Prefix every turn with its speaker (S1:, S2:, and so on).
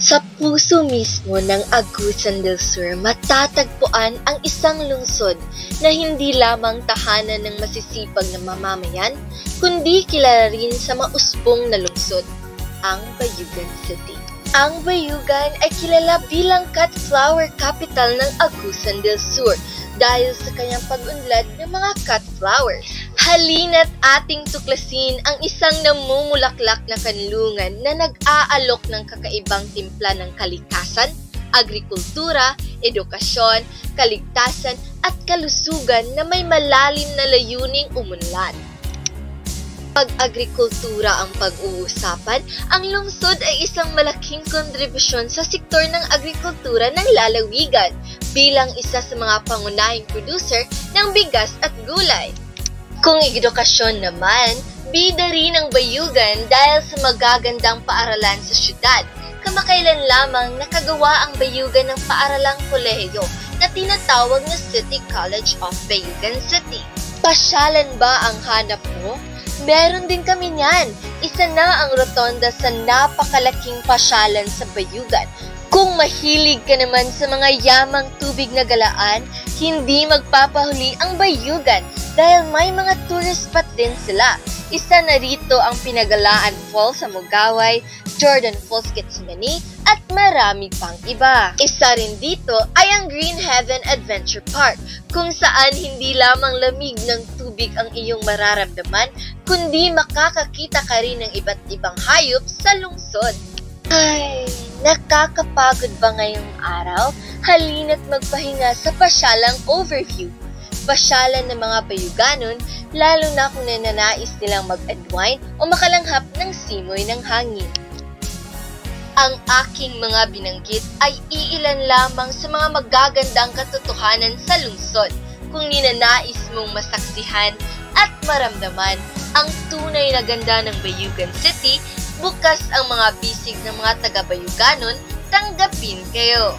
S1: Sa puso mismo ng Agusan del Sur, matatagpuan ang isang lungsod na hindi lamang tahanan ng masisipag na mamamayan, kundi kilala rin sa mauspong na lungsod, ang Bayugan City. Ang Bayugan ay kilala bilang cut flower capital ng Agusan del Sur dahil sa kanyang pag-unlad ng mga cut flowers. Halina't ating tuklasin ang isang namumulaklak na kanlungan na nag-aalok ng kakaibang timpla ng kalikasan, agrikultura, edukasyon, kaligtasan at kalusugan na may malalim na layuning umunlad. Pag-agrikultura ang pag-uusapan, ang lungsod ay isang malaking kontribusyon sa sektor ng agrikultura ng lalawigan bilang isa sa mga pangunahing producer ng bigas at gulay. Kung edukasyon naman, bida rin ang Bayugan dahil sa magagandang paaralan sa syudad. Kamakailan lamang nakagawa ang Bayugan ng paaralang kolehiyo na tinatawag na City College of Bayugan City. Pasyalan ba ang hanap mo? Meron din kami niyan. Isa na ang rotonda sa napakalaking pasyalan sa Bayugan. Kung mahilig ka naman sa mga yamang tubig na galaan, hindi magpapahuli ang Bayugan dahil may mga tourist spot din sila. Isa na rito ang Pinagalaan Falls sa Mugaway, Jordan Falls Getsemani at marami pang iba. Isa rin dito ay ang Green Heaven Adventure Park kung saan hindi lamang lamig ng tubig ang iyong mararamdaman kundi makakakita ka rin ng iba't ibang hayop sa lungsod. Ay, nakakapagod ba ngayong araw? Halina't magpahinga sa pasyalang overview. Pasyalan ng mga Bayuganon, lalo na kung nananais nilang mag-unwind o makalanghap ng simoy ng hangin. Ang aking mga binanggit ay iilan lamang sa mga magagandang katotohanan sa lungsod. Kung ninanais mong masaksihan at maramdaman ang tunay na ganda ng Bayugan City, bukas ang mga bisig ng mga taga-Bayuganon, tanggapin kayo.